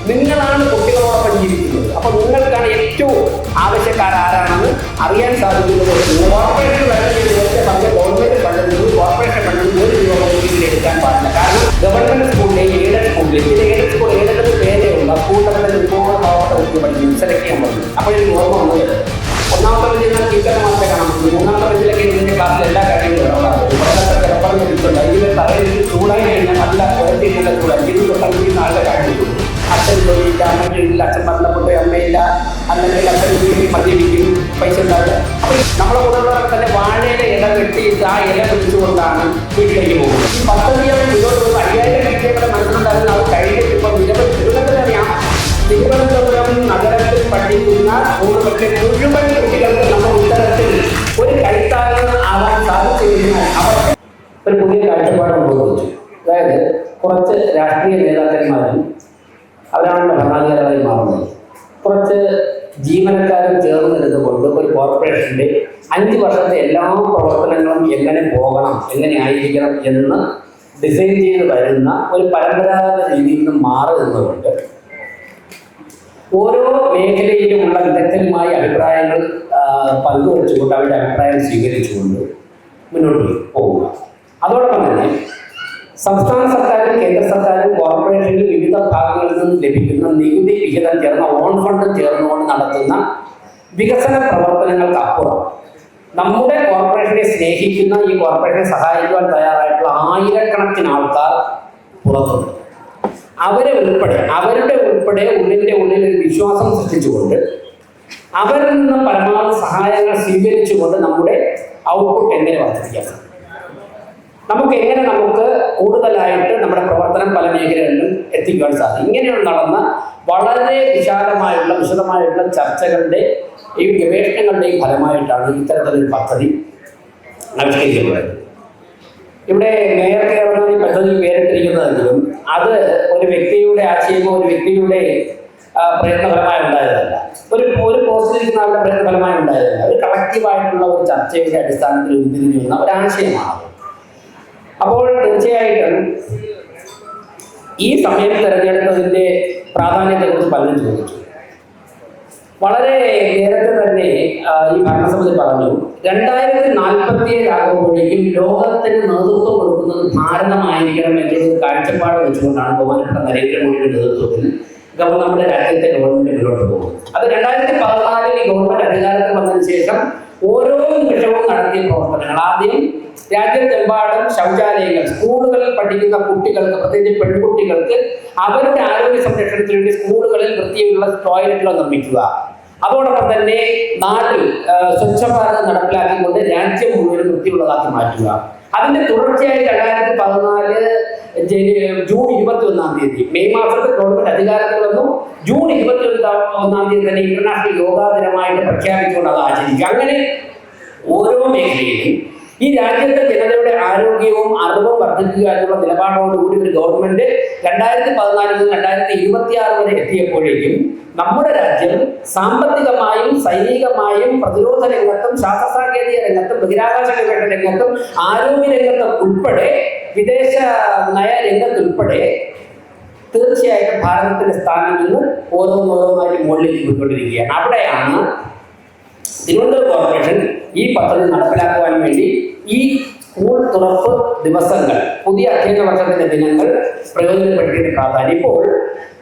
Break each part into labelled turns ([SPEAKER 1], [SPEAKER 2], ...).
[SPEAKER 1] നിങ്ങളാണ് കുട്ടികളോടൊപ്പം ജീവിക്കുന്നത്. അപ്പോൾ നിങ്ങൾക്കാണ് ഏറ്റവും ആവശ്യക്കാരാരാണെന്ന് അറിയാൻ സാധിക്കുന്നത്. കോർപ്പറേഷൻ നേരത്തെ പറഞ്ഞ ഗവൺമെന്റ് ഫണ്ടിൽ കോർപ്പറേഷൻ ഫണ്ടിൽ ഒരു രൂപ ഇതിൽ എടുക്കാൻ പാടില്ല. കാരണം ഗവൺമെന്റ് സ്കൂളിലെ എയ്ഡഡ് സ്കൂളിൽ എയ്ഡഡ് സ്കൂൾ എയ്ഡഡ് പേരെയുള്ള സ്കൂളുകളിൽ ഒരുപാട് പാവപ്പെട്ട കുട്ടി പഠിക്കുന്നു. സെലക്ട് ചെയ്യാൻ പറഞ്ഞു. അപ്പോൾ എനിക്ക് ഓർമ്മ വന്നത് ഒന്നാമത്തെ ബെഞ്ചിൽ ഞാൻ ടീച്ചറെ മാത്രമേ കാണാൻ പറ്റുള്ളൂ. മൂന്നാമത്തെ ബെഞ്ചിലൊക്കെ ഇതിന്റെ ക്ലാസ്സിൽ എല്ലാ കാര്യങ്ങളും ഇതിന്റെ തറയിൽ ചൂടായി കഴിഞ്ഞാൽ നല്ല കുഴപ്പമില്ല ചൂടായി ഇത് തൊട്ടറിയുന്ന ആളുടെ കാര്യമുള്ളൂ. അച്ഛൻ ജോലിയില്ല, അമ്മയ്ക്ക് ഇല്ല, അച്ഛൻ മരണപ്പെട്ടു, അമ്മയില്ല, അല്ലെങ്കിൽ അച്ഛൻ വീട്ടിൽ മദ്യപിക്കും, പൈസ ഉണ്ടാവില്ല. അപ്പോൾ നമ്മുടെ കൂടെയുള്ളവർക്ക് തന്നെ വാഴയുടെ ഇല വെട്ടിയിട്ട് ആ ഇല പിടിച്ചുകൊണ്ടാണ് വീട്ടിലേക്ക് പോകുന്നത്. ഈ പദ്ധതി അവർ മുന്നോട്ട് പോകുമ്പോൾ 5000 വ്യക്തികളുടെ മനസ്സിലുണ്ടാകുന്ന അത് കഴിഞ്ഞിട്ട് ഇപ്പോൾ നിരവധി തിരുവനന്തപുരം തിരുവനന്തപുരം നഗരത്തിൽ പഠിക്കുന്ന പക്ഷേ മുഴുവൻ കുട്ടികൾക്ക് നമ്മുടെ ഉത്തരത്തിൽ ഒരു കൈത്താങ്ങ് ആവാൻ സാധിച്ചു കഴിഞ്ഞാൽ അവർക്ക് ഒരു പുതിയ കാഴ്ചപ്പാട് കൊണ്ടുവച്ചു. അതായത് കുറച്ച് രാഷ്ട്രീയ നേതാക്കന്മാരും അവരാണ് ഭരണാധികാരികളായി മാറുന്നത്. കുറച്ച് ജീവനക്കാരും ചേർന്ന് നിന്നുകൊണ്ട് ഒരു കോർപ്പറേഷൻ്റെ 5 വർഷത്തെ എല്ലാ പ്രവർത്തനങ്ങളും എങ്ങനെ പോകണം, എങ്ങനെ ആയിരിക്കണം എന്ന് ഡിസൈൻ ചെയ്ത് വരുന്ന ഒരു പരമ്പരാഗത രീതിയിൽ നിന്ന് മാറി നിന്നുകൊണ്ട് ഓരോ മേഖലയിലുമുള്ള വിദഗ്ധരുമായ അഭിപ്രായങ്ങൾ പങ്കുവച്ചുകൊണ്ട് അവരുടെ അഭിപ്രായം സ്വീകരിച്ചുകൊണ്ട് മുന്നോട്ട് പോവുക. അതോടൊപ്പം തന്നെ സംസ്ഥാന സർക്കാരും കേന്ദ്ര സർക്കാരും കോർപ്പറേഷനിൽ വിവിധ ഭാഗങ്ങളിൽ നിന്നും ലഭിക്കുന്ന നികുതി വിഹിതം ചേർന്ന ഓൺ ഫണ്ട് ചേർന്നുകൊണ്ട് നടത്തുന്ന വികസന പ്രവർത്തനങ്ങൾക്കപ്പുറം നമ്മുടെ കോർപ്പറേഷനെ സ്നേഹിക്കുന്ന, ഈ കോർപ്പറേഷനെ സഹായിക്കുവാൻ തയ്യാറായിട്ടുള്ള ആയിരക്കണക്കിന് ആൾക്കാർ പുറത്തുണ്ട്. അവരുടെ ഉൾപ്പെടെ ഉള്ളിൻ്റെ ഉള്ളിൽ ഒരു വിശ്വാസം സൃഷ്ടിച്ചുകൊണ്ട് അവരിൽ നിന്ന് പരമാവധി സഹായങ്ങൾ സ്വീകരിച്ചുകൊണ്ട് നമ്മുടെ ഔട്ട്പുട്ട് എങ്ങനെ വർദ്ധിപ്പിക്കാം, നമുക്ക് കൂടുതലായിട്ട് നമ്മുടെ പ്രവർത്തനം പല മേഖലകളിലും എത്തിക്കുവാൻ സാധിക്കും. ഇങ്ങനെയുള്ള നടന്ന വളരെ വിശദമായിട്ടുള്ള ചർച്ചകളുടെ ഈ ഗവേഷണങ്ങളുടെയും ഫലമായിട്ടാണ് ഇത്തരത്തിലൊരു പദ്ധതി ആവിഷ്കരിക്കപ്പെടുന്നത്. ഇവിടെ മേയർ കെയർ എന്ന പദ്ധതി പേരിട്ടിരിക്കുന്നതെങ്കിലും അത് ഒരു വ്യക്തിയുടെ ആശയമോ ഒരു വ്യക്തിയുടെ പ്രയത്നഫലമായി ഉണ്ടായതല്ല, ഒരു പോസ്റ്റിലിരിക്കുന്ന ആളുടെ പ്രയത്നഫലമായി ഉണ്ടായതല്ല. ഒരു കളക്റ്റീവായിട്ടുള്ള ഒരു ചർച്ചയുടെ അടിസ്ഥാനത്തിൽ ഉരുത്തിരിഞ്ഞുവന്ന ഒരാശയമാണ്. അപ്പോൾ തീർച്ചയായിട്ടും ഈ സമയം തിരഞ്ഞെടുത്തതിൻ്റെ പ്രാധാന്യത്തെക്കുറിച്ച് പലരും ചോദിച്ചു. വളരെ നേരത്തെ തന്നെ ഈ ഭരണസമിതി പറഞ്ഞു 2047 ആകുമ്പോഴേക്കും ലോകത്തിന് നേതൃത്വം കൊടുക്കുന്നത് ഭാരതമായിരിക്കണം എന്നൊരു കാഴ്ചപ്പാട് വെച്ചുകൊണ്ടാണ് ബഹുമാനപ്പെട്ട നരേന്ദ്രമോദിയുടെ നേതൃത്വത്തിൽ നമ്മുടെ രാജ്യത്തെ ഗവൺമെന്റ് മുന്നോട്ട് പോകുന്നത്. അത് 2014 ഈ ഗവൺമെന്റ് അധികാരത്തിൽ വന്നതിന് ശേഷം ഓരോ നിമിഷവും നടത്തിയ പ്രവർത്തനങ്ങൾ. ആദ്യം രാജ്യത്തെമ്പാടും ശൗചാലയങ്ങൾ, സ്കൂളുകളിൽ പഠിക്കുന്ന കുട്ടികൾക്ക്, പ്രത്യേകിച്ച് പെൺകുട്ടികൾക്ക് അവരുടെ ആരോഗ്യ സംരക്ഷണത്തിന് വേണ്ടി സ്കൂളുകളിൽ വൃത്തിയുള്ള ടോയ്ലറ്റുകൾ നിർമ്മിക്കുക. അതോടൊപ്പം തന്നെ നാട്ടിൽ സ്വച്ഛ ഭാരത് നടപ്പിലാക്കിക്കൊണ്ട് രാജ്യം മുഴുവൻ വൃത്തിയുള്ളതാക്കി മാറ്റുക. അതിന്റെ തുടർച്ചയായി 2014 ജൂൺ 21 മെയ് മാസത്തിൽ ഗവൺമെന്റ് അധികാരത്തിൽ വന്നു. ജൂൺ 21 തന്നെ ഇന്റർനാഷണൽ യോഗാ ദിനമായിട്ട് പ്രഖ്യാപിച്ചുകൊണ്ട് അത് ആചരിക്കുക. അങ്ങനെ ഓരോ മേഖലയിലും ഈ രാജ്യത്തെ ജനതയുടെ ആരോഗ്യവും അറിവും വർദ്ധിപ്പിക്കുക എന്നുള്ള നിലപാടോടുകൂടി ഒരു ഗവൺമെന്റ് 2014 മുതൽ 2026 വരെ എത്തിയപ്പോഴേക്കും നമ്മുടെ രാജ്യം സാമ്പത്തികമായും സൈനികമായും പ്രതിരോധ രംഗത്തും ശാസ്ത്രസാങ്കേതിക രംഗത്തും ബഹിരാകാശ ഗവേഷണ രംഗത്തും ആരോഗ്യ രംഗത്തും ഉൾപ്പെടെ വിദേശ നയ രംഗത്തുൾപ്പെടെ തീർച്ചയായിട്ടും ഭാരതത്തിന്റെ സ്ഥാനം നിന്ന് ഓരോന്നോരോന്നായിട്ട് മുകളിലേക്ക് പോയിക്കൊണ്ടിരിക്കുകയാണ്. അവിടെയാണ് തിരുവനന്തപുരം കോർപ്പറേഷൻ ഈ പദ്ധതി നടപ്പിലാക്കുവാൻ വേണ്ടി ഈ സ്കൂൾ തുറപ്പ് ദിവസങ്ങൾ, പുതിയ അധ്യയന വർഷത്തിന്റെ ദിനങ്ങൾ പ്രയോജനപ്പെടുത്തിയതിന്റെ പ്രാധാന്യം. ഇപ്പോൾ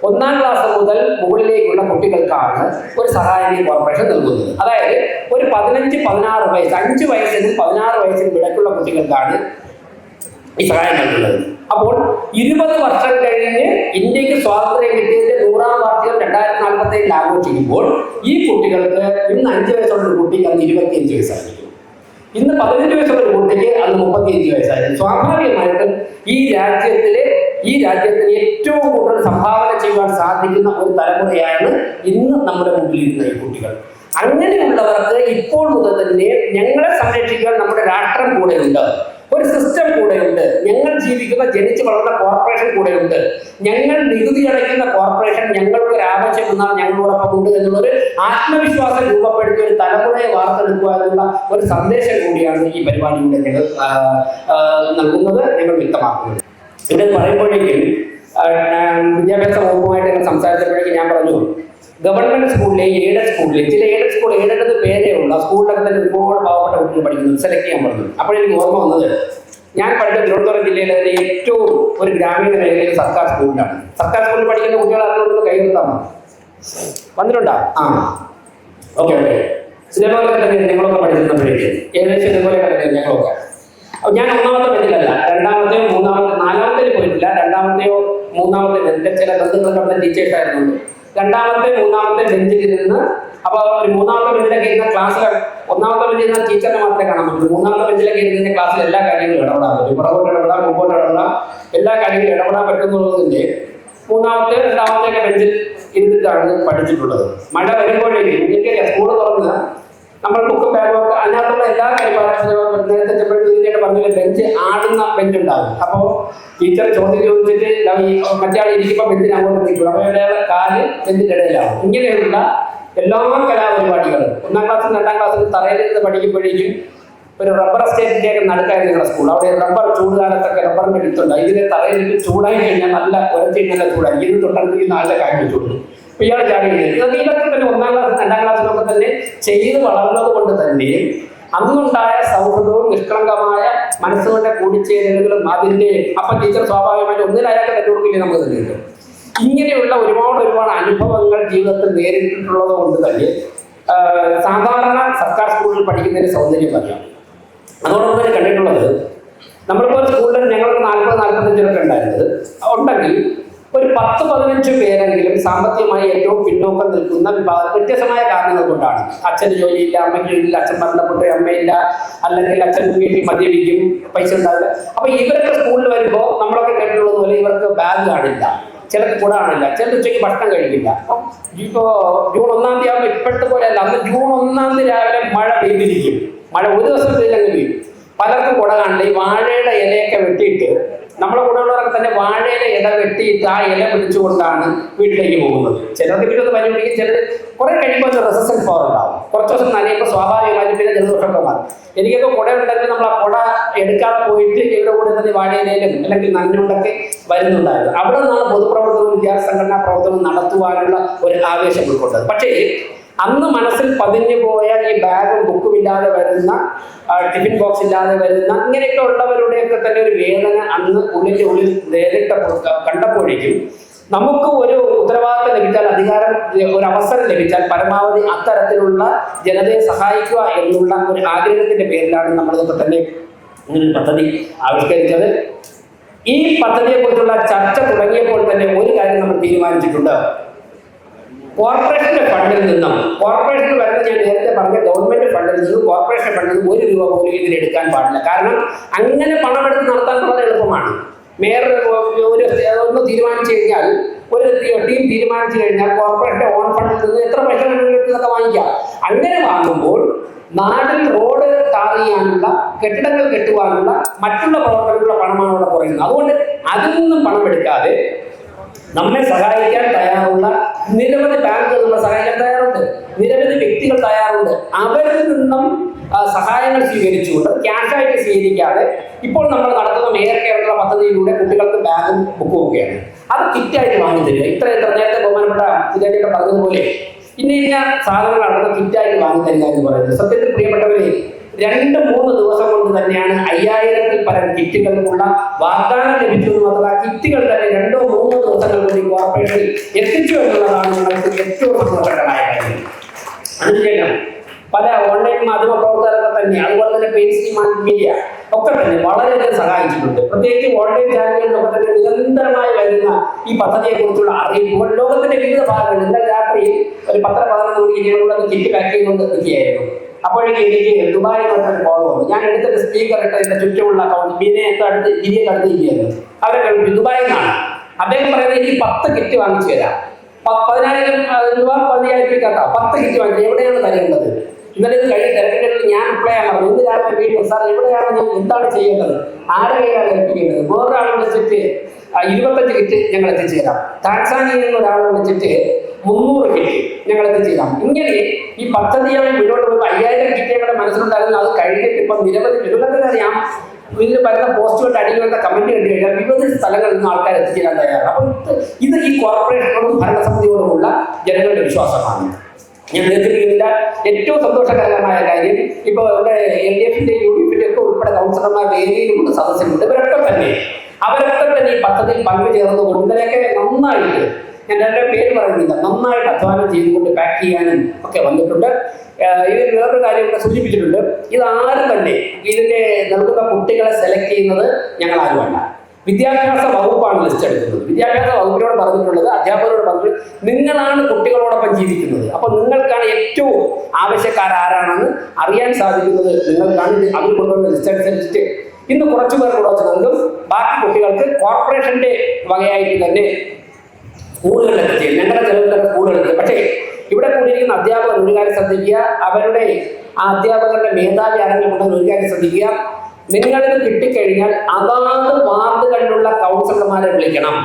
[SPEAKER 1] 1ാം ക്ലാസ് മുതൽ മുകളിലേക്കുള്ള കുട്ടികൾക്കാണ് ഒരു സഹായം കോർപ്പറേഷൻ നൽകുന്നത്. അതായത് ഒരു 15-16 വയസ്സ്, 5 വയസ്സിനും 16 വയസ്സിനും ഇടയ്ക്കുള്ള കുട്ടികൾക്കാണ് ഈ സഹായം നൽകുന്നത്. അപ്പോൾ 20 വർഷം കഴിഞ്ഞ് ഇന്ത്യക്ക് സ്വാതന്ത്ര്യം കിട്ടിയതിന്റെ 100ാം വാർഷികം 2047 ആഘോഷിക്കുമ്പോൾ ഈ കുട്ടികൾക്ക് ഇന്ന് 5 വയസ്സുള്ള ഒരു കുട്ടിക്ക് അന്ന് 25 വയസ്സായിരിക്കും. ഇന്ന് 15 വയസ്സുള്ള ഒരു കുട്ടിക്ക് അന്ന് 35 വയസ്സായിരിക്കും. സ്വാഭാവികമായിട്ടും ഈ രാജ്യത്തിന് ഏറ്റവും കൂടുതൽ സംഭാവന ചെയ്യുവാൻ സാധിക്കുന്ന ഒരു തലമുറയാണ് ഇന്ന് നമ്മുടെ മുമ്പിലിരുന്ന ഈ കുട്ടികൾ. അങ്ങനെയുള്ളവർക്ക് ഇപ്പോൾ മുതൽ തന്നെ ഞങ്ങളെ സംരക്ഷിക്കാൻ നമ്മുടെ രാഷ്ട്രം കൂടെയുണ്ട്, ഒരു സിസ്റ്റം കൂടെയുണ്ട്, ഞങ്ങൾ ജീവിക്കുന്ന ജനിച്ചു വളർന്ന കോർപ്പറേഷൻ കൂടെയുണ്ട്, ഞങ്ങൾ നികുതി അടയ്ക്കുന്ന കോർപ്പറേഷൻ ഞങ്ങൾക്ക് ഒരു ആവശ്യം വന്നാൽ ഞങ്ങളോടൊപ്പം ഉണ്ട് എന്നുള്ളൊരു ആത്മവിശ്വാസം രൂപപ്പെടുത്തിയ ഒരു തലമുറയെ വാർത്തെടുക്കുക എന്നുള്ള ഒരു സന്ദേശം കൂടിയാണ് ഈ പരിപാടിയുടെ ഞങ്ങൾ നൽകുന്നത്, ഞങ്ങൾ വ്യക്തമാക്കുന്നത്. ഇത് പറയുമ്പോഴേക്കും വിദ്യാഭ്യാസ വകുപ്പുമായിട്ട് ഞങ്ങൾ സംസാരിച്ചപ്പോഴേക്കും ഞാൻ പറഞ്ഞു, ഗവൺമെന്റ് സ്കൂളിലെ എയ്ഡഡ് സ്കൂളിലെ ചില എയ്ഡഡ് സ്കൂൾ എയ്ഡഡ് പേരേ ഉള്ളൂ, ആ സ്കൂളിലൊക്കെ തന്നെ ഒരുപാട് പാവപ്പെട്ട കുട്ടികൾ പഠിക്കുന്നു, സെലക്ട് ചെയ്യാൻ പറഞ്ഞു. അപ്പോഴെനിക്ക് ഓർമ്മ വന്നത്, ഞാൻ പഠിച്ച തിരുവനന്തപുരം ജില്ലയിലെ തന്നെ ഏറ്റവും ഒരു ഗ്രാമീണ മേഖലയിൽ സർക്കാർ സ്കൂളിലാണ്. സർക്കാർ സ്കൂളിൽ പഠിക്കുന്ന കുട്ടികൾ ആരോട് കൈവരുത്താമോ? വന്നിട്ടുണ്ടോ? ആ, ഓക്കെ ഓക്കെ. ഇതേപോലെ തന്നെ ഞങ്ങളൊക്കെ പഠിച്ചിരുന്നപ്പോഴേക്ക് ഏകദേശം ഇതേപോലെ ഞങ്ങളൊക്കെ. ഞാൻ ഒന്നാമത്തെ ബെഞ്ചിലല്ല, രണ്ടാമത്തെയോ മൂന്നാമത്തെ നാലാമത്തേൽ പോയിട്ടില്ല, രണ്ടാമത്തെയോ മൂന്നാമത്തെ എൻ്റെ ചില ബന്ധുക്കളൊക്കെ അവിടെ ടീച്ചേഴ്സ് ആയിരുന്നുണ്ട്. രണ്ടാമത്തെ മൂന്നാമത്തെ ബെഞ്ചിൽ നിന്ന്, അപ്പോൾ ഒരു മൂന്നാമത്തെ ബെഞ്ചിലൊക്കെ ഇരുന്ന ക്ലാസ്സിൽ ഒന്നാമത്തെ ബെഞ്ചിൽ ഇരുന്ന ടീച്ചറിനെ മാത്രമേ കാണാൻ പറ്റുള്ളൂ. മൂന്നാമത്തെ ബെഞ്ചിലൊക്കെ ഇരുന്ന ക്ലാസ്സിൽ എല്ലാ കാര്യങ്ങളും ഇടപെടാൻ പറ്റും, പുറകോട്ട് ഇടപെടാം, മുമ്പോട്ട് ഇടപെടാം, എല്ലാ കാര്യങ്ങളും ഇടപെടാൻ പറ്റുന്നതിൻ്റെ മൂന്നാമത്തെ രണ്ടാമത്തെ ബെഞ്ചിൽ ഇരുന്നിട്ടാണ് പഠിച്ചിട്ടുള്ളത്. മഴ വരുമ്പോഴേക്കും എനിക്കറിയാം സ്കൂള് തുറന്ന് നമ്മൾ ബുക്കും ബാഗൊക്കെ അതിനകത്തുള്ള എല്ലാ കാര്യങ്ങളും നേരത്തെ ചെറുപ്പത്തിൽ പറഞ്ഞ ബെഞ്ച് ആടുന്ന ബെഞ്ച് ഉണ്ടാകും. അപ്പോൾ ടീച്ചർ ചോദ്യം ചോദിച്ചിട്ട് മറ്റേ ആൾ ഇരിക്കുമ്പോൾ ബെഞ്ചിന് അങ്ങോട്ട് നിൽക്കും, അപ്പോൾ അയാളുടെ കാല് ബെഞ്ചിൻ്റെ ഇടയിലാവും. ഇങ്ങനെയുള്ള എല്ലാ കലാപരിപാടികളും ഒന്നാം ക്ലാസ്സിൽ രണ്ടാം ക്ലാസ്സിൽ തറയിലിരുന്ന് പഠിക്കുമ്പോഴേക്കും ഒരു റബ്ബർ എസ്റ്റേറ്റിൻ്റെയൊക്കെ നടുക്കായിരുന്നു നിങ്ങളുടെ സ്കൂൾ. അവിടെ റബ്ബർ ചൂടുകാലത്തൊക്കെ റബ്ബറിൻ്റെ എടുത്തുണ്ട്. ഇതിനെ തറയിലിട്ട് ചൂടായി കഴിഞ്ഞാൽ നല്ല ഉരച്ച് നല്ല ചൂടായി, ഇത് തൊട്ടടുത്ത് നല്ല കാര്യം ചൂടും. അപ്പോൾ ഇയാൾ ചാടിയത് ഇതൊക്കെ തന്നെ ഒന്നാം ക്ലാസ് രണ്ടാം ക്ലാസ്സിലൊക്കെ തന്നെ ചെയ്ത് വളർന്നത് കൊണ്ട് തന്നെ അന്നുണ്ടായ സൗഹൃദവും നിഷ്കളങ്കമായ മനസ്സുകളുടെ കൂടിച്ചേരലുകളും അതിൻ്റെ അപ്പം ടീച്ചർ സ്വാഭാവികമായിട്ട് ഒന്നിലയാൾക്ക് തെറ്റുകൊടുക്കില്ലേ നമുക്ക് തന്നെ കിട്ടും. ഇങ്ങനെയുള്ള ഒരുപാട് അനുഭവങ്ങൾ ജീവിതത്തിൽ നേരിട്ടിട്ടുള്ളത് കൊണ്ട് തന്നെ സാധാരണ സർക്കാർ സ്കൂളിൽ പഠിക്കുന്നതിന് സൗന്ദര്യം പറയാം. അതോടൊപ്പം തന്നെ കണ്ടിട്ടുള്ളത്, നമ്മളിപ്പോൾ സ്കൂളിൽ ഞങ്ങൾക്ക് 40-45 ഉണ്ടായിരുന്നത് ഉണ്ടെങ്കിൽ ഒരു 10-15 പേരെങ്കിലും സാമ്പത്തികമായി ഏറ്റവും പിന്നോക്കം നിൽക്കുന്ന വിഭാഗം വ്യത്യസ്തമായ കാരണങ്ങൾ കൊണ്ടാണ്. അച്ഛന് ജോലിയില്ല, അമ്മയ്ക്ക് ജോലിയില്ല, അച്ഛൻ മരണപ്പെട്ട അമ്മയില്ല, അല്ലെങ്കിൽ അച്ഛൻ വീട്ടിൽ മദ്യപിക്കും, പൈസ ഉണ്ടാവില്ല. അപ്പൊ ഇവരൊക്കെ സ്കൂളിൽ വരുമ്പോൾ നമ്മളൊക്കെ കേട്ടിട്ടുള്ളത് പോലെ ഇവർക്ക് ബാഗ് കാണില്ല, ചിലർക്ക് കൂടെ കാണില്ല, ചിലർ ഉച്ചയ്ക്ക് ഭക്ഷണം കഴിക്കില്ല. അപ്പം ഇപ്പോൾ ജൂൺ 1-ാം തീയതി ആകുമ്പോൾ ഇപ്പോഴത്തെ പോലെ അല്ല, അന്ന് ജൂൺ 1-ാം തീയതി രാവിലെ മഴ പെയ്തിരിക്കും, മഴ ഒരു ദിവസം പെയ്തില്ലെങ്കിൽ പെയ്യും. പലർക്കും കൂടെ കാണില്ല. ഈ വാഴയുടെ ഇലയൊക്കെ വെട്ടിയിട്ട്, നമ്മളെ കൂടെയുള്ളവരൊക്കെ തന്നെ വാഴയുടെ ഇല വെട്ടിയിട്ട് ആ ഇല പിടിച്ചുകൊണ്ടാണ് വീട്ടിലേക്ക് പോകുന്നത്. ചിലർക്ക് വീട്ടിൽ പനി പിടിക്കും, ചിലർ കുറെ കഴിയുമ്പോൾ റെസിസ്റ്റൻസ് പവർ ഉണ്ടാവും. കുറച്ച് ദിവസം നനയുമ്പോൾ സ്വാഭാവികമായിട്ട് പിന്നെ ജലദോഷമൊക്കെ മാറും. എനിക്കൊക്കെ കുട ഉണ്ടെങ്കിൽ നമ്മൾ ആ കുട എടുക്കാതെ പോയിട്ട് ഇവരുടെ കൂടെ തന്നെ വാഴയിലും അല്ലെങ്കിൽ നനഞ്ഞുകൊണ്ടൊക്കെ വരുന്നുണ്ടായിരുന്നു. അവിടെ നിന്നാണ് പൊതുപ്രവർത്തനവും വിദ്യാർത്ഥി സംഘടനാ പ്രവർത്തനവും നടത്തുവാനുള്ള ഒരു ആവേശം ഉൾക്കൊണ്ടത്. പക്ഷേ അന്ന് മനസ്സിൽ പതിഞ്ഞു പോയ ഈ ബാഗും ബുക്കും ഇല്ലാതെ വരുന്ന, ടിഫിൻ ബോക്സ് ഇല്ലാതെ വരുന്ന ഇങ്ങനെയൊക്കെ ഉള്ളവരുടെയൊക്കെ തന്നെ ഒരു വേദന അന്ന് ഉള്ളിൻ്റെ ഉള്ളിൽ നേരിട്ട് കണ്ടപ്പോഴേക്കും നമുക്ക് ഒരു ഉത്തരവാദിത്തം ലഭിച്ചാൽ, അധികാരം ഒരു അവസരം ലഭിച്ചാൽ പരമാവധി അത്തരത്തിലുള്ള ജനതയെ സഹായിക്കുക എന്നുള്ള ഒരു ആഗ്രഹത്തിന്റെ പേരിലാണ് നമ്മളിതൊക്കെ തന്നെ ഇങ്ങനൊരു പദ്ധതി ആവിഷ്കരിച്ചത്. ഈ പദ്ധതിയെക്കുറിച്ചുള്ള ചർച്ച തുടങ്ങിയപ്പോൾ തന്നെ ഒരു കാര്യം നമ്മൾ തീരുമാനിച്ചിട്ടുണ്ട്. കോർപ്പറേഷന്റെ ഫണ്ടിൽ നിന്നും, കോർപ്പറേഷൻ വരുന്ന ഞാൻ നേരത്തെ പറഞ്ഞ ഗവൺമെന്റ് ഫണ്ടിൽ നിന്നും കോർപ്പറേഷൻ ഫണ്ടിൽ നിന്നും 1 രൂപ പോലും ഇതിന് എടുക്കാൻ പാടില്ല. കാരണം അങ്ങനെ പണമെടുത്ത് നടത്താൻ വളരെ എളുപ്പമാണ്. മേയർ ഒന്ന് തീരുമാനിച്ചു കഴിഞ്ഞാൽ, ഒരു ടീം തീരുമാനിച്ചു കഴിഞ്ഞാൽ കോർപ്പറേഷന്റെ ഓൺ ഫണ്ടിൽ നിന്ന് എത്ര പൈസ ഇതൊക്കെ വാങ്ങിക്കാം. അങ്ങനെ വാങ്ങുമ്പോൾ നാട്ടിൽ റോഡ് ടാർ ചെയ്യാനുള്ള, കെട്ടിടങ്ങൾ കെട്ടുവാനുള്ള, മറ്റുള്ള പ്രവർത്തനങ്ങളുടെ പണമാണ് അവിടെ കുറയുന്നത്. അതുകൊണ്ട് അതിൽ നിന്നും പണം എടുക്കാതെ നമ്മെ സഹായിക്കാൻ തയ്യാറുള്ള നിരവധി ബാങ്കുകൾ നമ്മളെ സഹായിക്കാൻ തയ്യാറുണ്ട്, നിരവധി വ്യക്തികൾ തയ്യാറുണ്ട്. അവരിൽ നിന്നും സഹായങ്ങൾ സ്വീകരിച്ചുകൊണ്ട്, ക്യാഷായിട്ട് സ്വീകരിക്കാതെ ഇപ്പോൾ നമ്മൾ നടത്തുന്ന മേയർ കേരള പദ്ധതിയിലൂടെ കുട്ടികൾക്ക് ബാഗും ബുക്കും ഒക്കെയാണ്. അത് കിറ്റായിട്ട് വാങ്ങി തരിക. ഇത്ര നേരത്തെ ബഹുമാനപ്പെട്ട വിദ്യാർത്ഥികൾ പറഞ്ഞതുപോലെ ഇന്ന സാധനങ്ങൾ അടക്കം കിറ്റായിട്ട് വാങ്ങി തരിക എന്ന് പറയുന്നത് സത്യത്തിൽ പ്രിയപ്പെട്ടവരെ 2-3 ദിവസം കൊണ്ട് തന്നെയാണ് 5000-ൽ പരം കിറ്റുകൾക്കുള്ള വാഗ്ദാനം ലഭിച്ചു എന്ന് മാത്രമല്ല, കിറ്റുകൾ തന്നെ 2-3 ദിവസങ്ങൾ കൂടി കോർപ്പറേഷനിൽ എത്തിച്ചു എന്നുള്ളതാണ് നിങ്ങൾക്ക് ഏറ്റവും സന്തോഷകരമായ കാര്യം. അതിനുശേഷം പല ഓൺലൈൻ മാധ്യമ പ്രവർത്തകരൊക്കെ തന്നെ, അതുപോലെ തന്നെ മീഡിയ ഒക്കെ തന്നെ വളരെയധികം സഹായിച്ചിട്ടുണ്ട്. പ്രത്യേകിച്ച് ഓൺലൈൻ ചാനലുകളിലൊക്കെ തന്നെ നിരന്തരമായി വരുന്ന ഈ പദ്ധതിയെക്കുറിച്ചുള്ള അറിയിപ്പുകൾ ലോകത്തിന്റെ വിവിധ ഭാഗങ്ങളിൽ ഇന്നലെ രാത്രിയിൽ ഒരു 10-11 മണിക്ക് കിറ്റ് പാക്ക് ചെയ്തുകൊണ്ട് എത്തിക്കുകയായിരുന്നു. അപ്പോഴേക്കും എനിക്ക് ദുബായിൽ നിന്നൊരു കോൾ വന്നു. ഞാൻ എടുത്തിട്ട് സ്പീക്കർ ഇട്ട് എൻ്റെ ചുറ്റുമുള്ള അക്കൗണ്ട് ഗിരിയെ അടുത്തിരിക്കുകയായിരുന്നു. അവരെ ദുബായിൽ നിന്നാണ്. അദ്ദേഹം പറയുന്നത് എനിക്ക് 10 കിറ്റ് വാങ്ങിച്ചു തരാം, 10,000 രൂപ 15,000 രൂപ 10 കിറ്റ് വാങ്ങിച്ചു, എവിടെയാണ് തരേണ്ടത്? ഇന്നലെ ഇത് കഴിഞ്ഞ് തിരക്കിൻ്റെ ഞാൻ അപ്ലൈ ചെയ്യാൻ പറഞ്ഞു. ഇന്ന് രാവിലെ വീട്ടിൽ സാർ എവിടെയാണ്, ഞാൻ എന്താണ് ചെയ്യേണ്ടത്, ആരുടെ കയ്യിലാണ് ഏൽപ്പിക്കേണ്ടത്? വേറൊരാൾ വിളിച്ചിട്ട് 25 കിറ്റ് ഞങ്ങൾ എത്തിച്ചു തരാം. ടാൻസാനിയയിൽ നിന്ന് ഒരാൾ വിളിച്ചിട്ട് 300 കിറ്റ് ഞങ്ങൾ എത്തിച്ചു തരാം. ഇങ്ങനെ ഈ പദ്ധതിയായി മുന്നോട്ട് പോയി 5000 കിറ്റ് ഞങ്ങളുടെ മനസ്സിലുണ്ടായിരുന്നു. അത് കഴിഞ്ഞിട്ട് ഇപ്പം നിരവധി നിങ്ങൾക്കറിയാം, ഇതിൽ വരുന്ന പോസ്റ്റുകളുടെ അടിയിൽ വരുന്ന കമന്റ് കണ്ടു കഴിഞ്ഞാൽ വിവിധ സ്ഥലങ്ങളിൽ നിന്ന് ആൾക്കാർ എത്തിച്ചേരാൻ തയ്യാറാണ്. അപ്പം ഇത് ഈ കോർപ്പറേഷനോടും ഭരണസമിതിയോടുമുള്ള ജനങ്ങളുടെ വിശ്വാസമാണ്. ഞാൻ ദീർഘിപ്പിക്കുന്നില്ല. ഏറ്റവും സന്തോഷകരമായ കാര്യം ഇപ്പോൾ ഇവിടെ LDF-ന്റെ UDF-ന്റെ ഒക്കെ ഉൾപ്പെടെ കൗൺസിലർമാർ വേദിയിലുമുണ്ട്, സദസ്സിലുണ്ട്. അവരൊക്കെ തന്നെ ഈ പദ്ധതിയിൽ പങ്കുചേർന്നുകൊണ്ട് ഇവരൊക്കെ നന്നായിട്ട്, ഞാൻ എൻ്റെ പേര് പറയുന്നില്ല, നന്നായിട്ട് അധ്വാനം ചെയ്തുകൊണ്ട് പാക്ക് ചെയ്യാനും ഒക്കെ വന്നിട്ടുണ്ട്. ഇതിൽ വേറൊരു കാര്യം ഇവിടെ സൂചിപ്പിച്ചിട്ടുണ്ട്. ഇതാരും തന്നെ ഇതിൻ്റെ നൽകുന്ന കുട്ടികളെ സെലക്ട് ചെയ്യുന്നത് ഞങ്ങൾ ആരുമല്ല, വിദ്യാഭ്യാസ വകുപ്പാണ് ലിസ്റ്റ് എടുക്കുന്നത്. വിദ്യാഭ്യാസ വകുപ്പിനോട് പറഞ്ഞിട്ടുള്ളത്, അധ്യാപകരോട് പറഞ്ഞിട്ടുള്ളത്, നിങ്ങളാണ് കുട്ടികളോടൊപ്പം ജീവിക്കുന്നത്. അപ്പൊ നിങ്ങൾക്കാണ് ഏറ്റവും ആവശ്യക്കാരാരാണെന്ന് അറിയാൻ സാധിക്കുന്നത് നിങ്ങൾക്കാണ്. അതിൽ കൊണ്ടുവന്ന ലിസ്റ്റ് അനുസരിച്ചിട്ട് ഇന്ന് കുറച്ചു പേർ കൂടെ വെച്ച് നൽകും. ബാക്കി കുട്ടികൾക്ക് കോർപ്പറേഷന്റെ വകയായിട്ട് തന്നെ സ്കൂളുകളിലൊക്കെ ചെയ്യും. ഞങ്ങളുടെ ചെലവിലൊക്കെ സ്കൂളുകളിൽ. പക്ഷേ ഇവിടെ കൂടിയിരിക്കുന്ന അധ്യാപകർ ഒരു കാര്യം ശ്രദ്ധിക്കുക, അവരുടെ ആ അധ്യാപകരുടെ മേധാവി ആരെങ്കിലും ഉണ്ടെങ്കിൽ ഒരു കാര്യം ശ്രദ്ധിക്കുക, നിങ്ങളിത് കിട്ടിക്കഴിഞ്ഞാൽ അതാത് വാർഡുകളിലുള്ള കൗൺസിലർമാരെ വിളിക്കണം.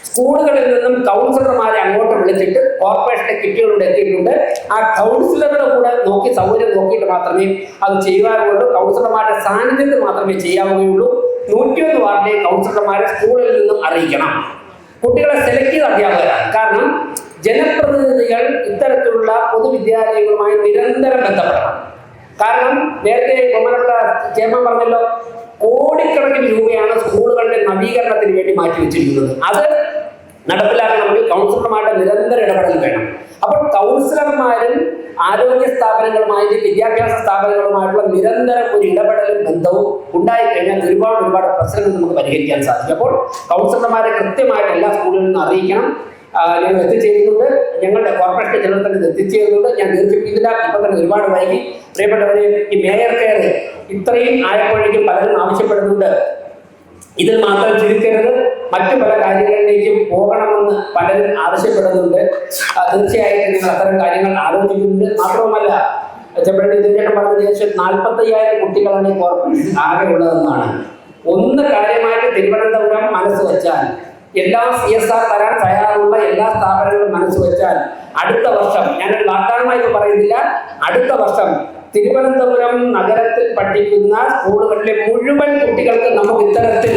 [SPEAKER 1] സ്കൂളുകളിൽ നിന്നും കൗൺസിലർമാരെ അങ്ങോട്ട് വിളിച്ചിട്ട് കോർപ്പറേഷന്റെ കിറ്റുകളുടെ എത്തിയിട്ടുണ്ട്. ആ കൗൺസിലറുടെ കൂടെ നോക്കി സൗകര്യം നോക്കിയിട്ട് മാത്രമേ അത് ചെയ്യാവുള്ളൂ. കൗൺസിലർമാരുടെ സാന്നിധ്യത്തിൽ മാത്രമേ ചെയ്യാവുകയുള്ളൂ. 101 വാർഡിലെ കൗൺസിലർമാരെ സ്കൂളിൽ നിന്നും അറിയിക്കണം. കുട്ടികളെ സെലക്ട് ചെയ്ത അധ്യാപകരാണ്. കാരണം ജനപ്രതിനിധികൾ ഇത്തരത്തിലുള്ള പൊതുവിദ്യാലയങ്ങളുമായി നിരന്തരം ബന്ധപ്പെടണം. കാരണം നേരത്തെ ബഹുമാനപ്പെട്ട ചെയർമാൻ പറഞ്ഞല്ലോ, കോടിക്കണക്കിന് രൂപയാണ് സ്കൂളുകളുടെ നവീകരണത്തിന് വേണ്ടി മാറ്റിവെച്ചിരിക്കുന്നത്. അത് നടപ്പിലാക്കണമെങ്കിൽ കൗൺസിലർമാരുടെ നിരന്തര ഇടപെടൽ വേണം. അപ്പോൾ കൗൺസിലർമാരും ആരോഗ്യ സ്ഥാപനങ്ങളുമായിട്ട് വിദ്യാഭ്യാസ സ്ഥാപനങ്ങളുമായിട്ടുള്ള നിരന്തരം ഒരു ഇടപെടലും ബന്ധവും ഉണ്ടായിക്കഴിഞ്ഞാൽ ഒരുപാട് പ്രശ്നങ്ങൾ നമുക്ക് പരിഹരിക്കാൻ സാധിക്കും. അപ്പോൾ കൗൺസിലർമാരെ കൃത്യമായിട്ട് എല്ലാ സ്കൂളുകളിൽ നിന്ന് അറിയിക്കണം. ഞങ്ങൾ എത്തിച്ചേരുന്നുണ്ട്, ഞങ്ങളുടെ കോർപ്പറേഷൻ ചിലർ തന്നെ എത്തിച്ചേരുന്നുണ്ട്. ഞാൻ ദീർഘിപ്പിക്കുന്നില്ല, ഇപ്പൊ തന്നെ ഒരുപാട് വൈകി. പ്രിയപ്പെട്ടവരെ, ഈ മേയർ കെയർ ഇത്രയും ആയപ്പോഴേക്കും പലരും ആവശ്യപ്പെടുന്നുണ്ട്, ഇതിൽ മാത്രം ചുരുക്കരുത്, മറ്റു പല കാര്യങ്ങളിലേക്കും പോകണമെന്ന് പലരും ആവശ്യപ്പെടുന്നുണ്ട്. തീർച്ചയായിട്ടും നിങ്ങൾ അത്തരം കാര്യങ്ങൾ ആലോചിക്കുന്നുണ്ട്. മാത്രവുമല്ല, ഇതിന്റെ പറഞ്ഞ ശേഷം 45,000 കുട്ടികളാണ് ഈ കോർപ്പറേഷൻ ആകെ ഉള്ളതെന്നാണ്. ഒന്ന് കാര്യമായിട്ട് തിരുവനന്തപുരം മനസ്സ് വെച്ചാൽ, എല്ലാ CSR തരാൻ തയ്യാറുള്ള എല്ലാ സ്ഥാപനങ്ങളും മനസ്സ് വെച്ചാൽ അടുത്ത വർഷം, ഞാനൊരു വാഗ്ദാനമായിട്ട് പറയുന്നില്ല, അടുത്ത വർഷം തിരുവനന്തപുരം നഗരത്തിൽ പഠിക്കുന്ന സ്കൂളുകളിലെ മുഴുവൻ കുട്ടികൾക്ക് നമുക്ക് ഇത്തരത്തിൽ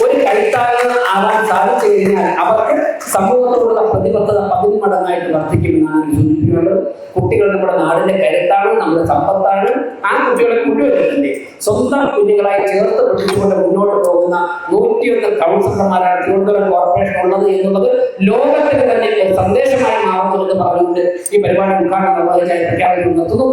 [SPEAKER 1] ഒരു കൈത്താങ്ങ് ആകാൻ സാധിച്ചു കഴിഞ്ഞാൽ അവർക്ക് സമൂഹത്തോടുള്ള പ്രതിബദ്ധത 10 മടങ്ങായിട്ട് വർദ്ധിക്കുമെന്നാണ് സൂചിപ്പിക്കുന്നത്. കുട്ടികൾ നമ്മുടെ നാടിന്റെ കരുത്താണ്, നമ്മുടെ സമ്പത്താണ്. ആ കുട്ടികളെ മുഴുവൻ സ്വന്തം കുഞ്ഞുങ്ങളായി ചേർത്ത് പിടിച്ചുകൊണ്ട് മുന്നോട്ട് പോകുന്ന 101 കൗൺസിലർമാരാണ് തിരുവനന്തപുരം കോർപ്പറേഷൻ ഉള്ളത് എന്നുള്ളത് ലോകത്തിന് തന്നെ ഒരു സന്ദേശമായി മാറുന്നു എന്ന് പറഞ്ഞുകൊണ്ട് ഈ പരിപാടി ഉദ്ഘാടനം നിർവഹിച്ചായി പ്രഖ്യാപനം നിർത്തുന്നു.